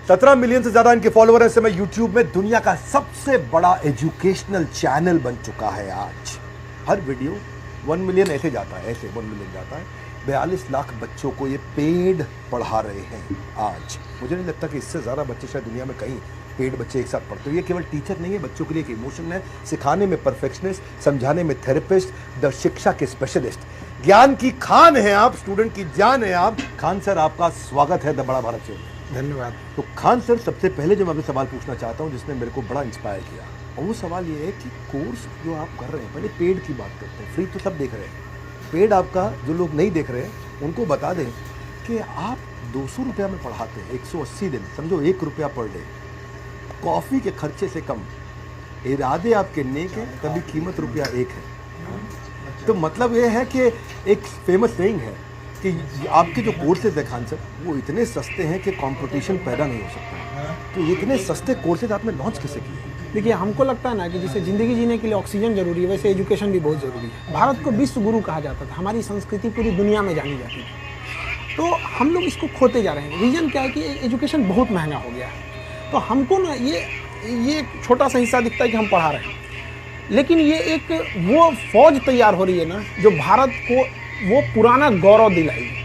17 million से ज्यादा इनके फॉलोवर हैं। इस समय यूट्यूब में दुनिया का सबसे बड़ा एजुकेशनल चैनल बन चुका है आज। हर वीडियो 1 मिलियन ऐसे जाता है, ऐसे 1 मिलियन जाता है। 42 लाख बच्चों को ये पेड पढ़ा रहे हैं आज। मुझे नहीं लगता कि इससे ज़्यादा बच्चे शायद दुनिया में कहीं पेड बच्चे एक साथ पढ़ते हो। ये केवल टीचर नहीं है, बच्चों के लिए एक इमोशन है। सिखाने में परफेक्शनिस्ट, समझाने में थेरेपिस्ट, द शिक्षा के स्पेशलिस्ट, ज्ञान की खान है आप, स्टूडेंट की जान है आप। खान सर, आपका स्वागत है द बड़ा भारत शो में। धन्यवाद। तो खान सर, सबसे पहले जो मैं आपसे सवाल पूछना चाहता हूँ जिसने मेरे को बड़ा इंस्पायर किया, और वो सवाल ये है कि कोर्स जो आप कर रहे हैं, पहले पेड की बात करते हैं। फ्री तो सब देख रहे हैं, पेड आपका जो लोग नहीं देख रहे हैं उनको बता दें कि आप 200 रुपया में पढ़ाते हैं, 180 दिन, समझो 1 रुपया पर डे, कॉफ़ी के खर्चे से कम, इरादे आपके नेक हैं, तभी कीमत रुपया 1 है। तो मतलब ये है कि एक फेमस सेइंग है कि आपके जो कोर्सेज है खान सर, वो इतने सस्ते हैं कि कंपटीशन पैदा नहीं हो सकता। तो इतने सस्ते कोर्सेज आपने लॉन्च कैसे किए? देखिए, हमको लगता है ना कि जैसे ज़िंदगी जीने के लिए ऑक्सीजन जरूरी है, वैसे एजुकेशन भी बहुत ज़रूरी है। भारत को विश्व गुरु कहा जाता था, हमारी संस्कृति पूरी दुनिया में जानी जाती थी। तो हम लोग इसको खोते जा रहे हैं। रीज़न क्या है कि एजुकेशन बहुत महंगा हो गया है। तो हमको ना ये एक छोटा सा हिस्सा दिखता है कि हम पढ़ा रहे हैं, लेकिन ये एक वो फौज तैयार हो रही है ना जो भारत को वो पुराना गौरव दिलाएगी।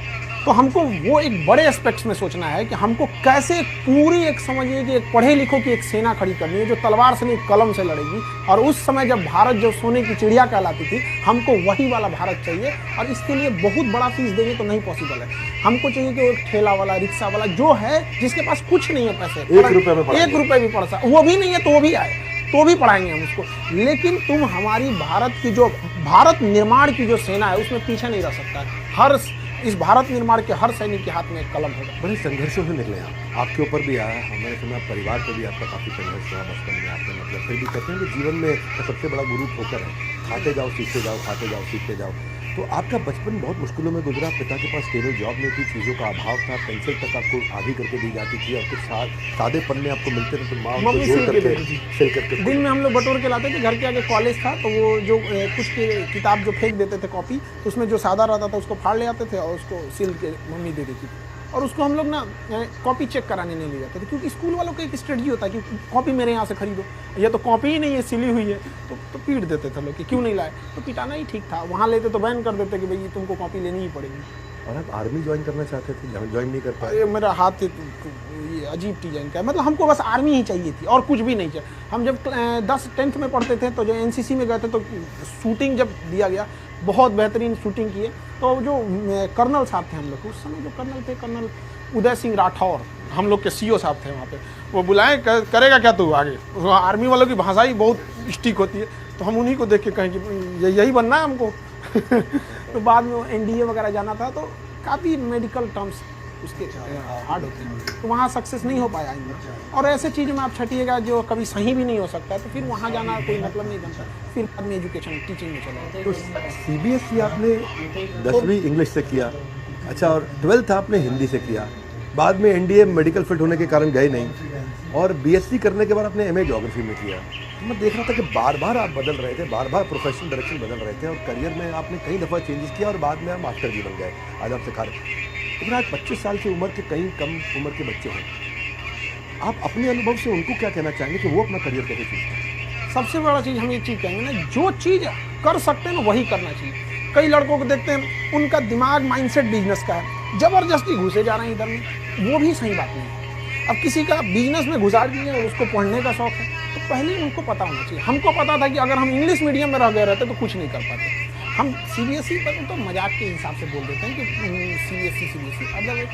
तो हमको वो एक बड़े एस्पेक्ट्स में सोचना है कि हमको कैसे पूरी एक समझिए कि एक पढ़े लिखों की एक सेना खड़ी करनी है जो तलवार से नहीं कलम से लड़ेगी। और उस समय जब भारत जो सोने की चिड़िया कहलाती थी, हमको वही वाला भारत चाहिए। और इसके लिए बहुत बड़ा फीस देंगे तो नहीं पॉसिबल है। हमको चाहिए कि एक ठेला वाला, रिक्शा वाला जो है, जिसके पास कुछ नहीं है पैसे, 1 रुपये में 1 रुपये भी पढ़ सकता, वो भी नहीं है तो वो भी आए, तो भी पढ़ाएंगे हम उसको। लेकिन तुम हमारी भारत की जो भारत निर्माण की जो सेना है उसमें पीछे नहीं रह सकता। हर इस भारत निर्माण के हर सैनिक के हाथ में एक कलम होगा। बड़े संघर्षों से निकले आप, आपके ऊपर भी आया, हमारे सुना परिवार पर भी आपका काफ़ी संघर्ष हुआ बचपन में। आपने मतलब फिर भी कहते हैं कि जीवन में सबसे बड़ा गुरु ठोकर है, खाते जाओ सीखते जाओ, खाते जाओ सीखते जाओ। तो आपका बचपन बहुत मुश्किलों में गुजरा। पिता के पास स्टेबल जॉब नहीं थी, चीज़ों का अभाव था, पेंसिल तक आपको आधी करके दी जाती थी, और कुछ सादे पन्ने आपको मिलते थे तो माँ मम्मी जोड़ सिल के करके देती थी। सिल करके दिन में हम लोग बटोर के लाते थे। घर के आगे कॉलेज था, तो वो जो कुछ किताब जो फेंक देते थे कॉपी, तो उसमें जो सादा रहता था उसको फाड़ ले आते थे और उसको सिल के मम्मी दे देती थी। और उसको हम लोग ना कॉपी चेक कराने नहीं ले जाते थे, क्योंकि स्कूल वालों का एक स्ट्रेटजी होता है कि कॉपी मेरे यहाँ से खरीदो, ये तो कॉपी ही नहीं है, सिली हुई है। तो पीट देते थे लोग कि क्यों नहीं लाए। तो पिटाना ही ठीक था। वहाँ लेते तो बैन कर देते कि भाई तुमको कॉपी लेनी ही पड़ेगी। और आप आर्मी ज्वाइन करना चाहते थे, ज्वाइन नहीं कर पाए? ये मेरा हाथ ये अजीब डिजाइन का है। मतलब हमको बस आर्मी ही चाहिए थी और कुछ भी नहीं चाहिए। हम जब 10th में पढ़ते थे तो जो एनसीसी में गए थे, तो शूटिंग जब दिया गया, बहुत बेहतरीन शूटिंग किए। तो जो कर्नल साहब थे हम लोग, उस समय जो कर्नल थे, कर्नल उदय सिंह राठौर, हम लोग के सीओ साहब थे वहाँ पे, वो बुलाए, करेगा क्या तू आगे। आर्मी वालों की भाषा ही बहुत स्टिक होती है, तो हम उन्हीं को देख के कहें कि यही बनना है हमको। तो बाद में एनडीए वगैरह जाना था, तो काफ़ी मेडिकल टर्म्स उसके हार्ड होते हैं, तो वहाँ सक्सेस नहीं हो पाया। और ऐसे चीज़ में आप छटिएगा जो कभी सही भी नहीं हो सकता है, तो फिर वहाँ जाना कोई मतलब नहीं बनता। फिर बाद में एजुकेशन टीचिंग में चला। तो सीबीएसई आपने 10वीं इंग्लिश से किया, अच्छा, और 12th आपने हिंदी से किया। बाद में एनडीए मेडिकल फिट होने के कारण गए नहीं, और बीएससी करने के बाद आपने एमए ज्योग्राफी में किया। तो मैं देख रहा था कि बार बार आप बदल रहे थे, बार बार प्रोफेशनल डायरेक्शन बदल रहे थे, और करियर में आपने कई दफ़ा चेंजेस किया, और बाद में आप मास्टर भी बन गए। आज आप सिखा रहे हैं। लेकिन आज 25 साल की उम्र के कई कम उम्र के बच्चे हैं, आप अपने अनुभव से उनको क्या कहना चाहेंगे कि वो अपना करियर कैसे चूज करें? सबसे बड़ा चीज़ हम ये चीज़ कहेंगे ना, जो चीज़ कर सकते हैं ना वही करना चाहिए। कई लड़कों को देखते हैं, उनका दिमाग माइंडसेट बिजनेस का है, ज़बरदस्ती घुसे जा रहे हैं इधर में, वो भी सही बात नहीं है। अब किसी का बिजनेस में घुसा दिए और उसको पढ़ने का शौक है, तो पहले उनको पता होना चाहिए। हमको पता था कि अगर हम इंग्लिश मीडियम में रह गए रहते तो कुछ नहीं कर पाते। हम सीबीएसई पर तो मजाक के हिसाब से बोल देते हैं कि सीबीएसई। अगर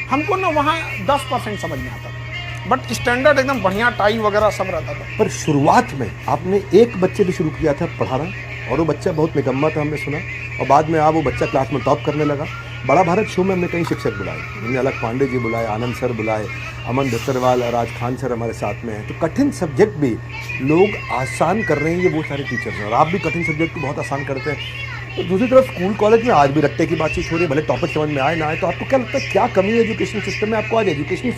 हमको ना वहाँ 10% समझ में आता था, बट स्टैंडर्ड एकदम बढ़िया टाई वगैरह सब रहता था। पर शुरुआत में आपने एक बच्चे भी शुरू किया था पढ़ाना, और वो बच्चा बहुत निकम्मा था, हमने सुना, और बाद में आप वो बच्चा क्लास में टॉप करने लगा। बड़ा भारत शो में हमने कई शिक्षक बुलाए, हमने अलग पांडे जी बुलाए, आनंद सर बुलाए, अमन दत्तरवाल और आज खान सर हमारे साथ में हैं। तो कठिन सब्जेक्ट भी लोग आसान कर रहे हैं, ये वो सारे टीचर्स हैं, और आप भी कठिन सब्जेक्ट को बहुत आसान करते हैं। तो दूसरी तरफ स्कूल कॉलेज में आज भी रट्टे की बातचीत हो रही है, भले टॉपिक समझ में आए ना आए। तो आपको क्या लगता है, क्या कमी है एजुकेशन सिस्टम में? आपको आज एजुकेशन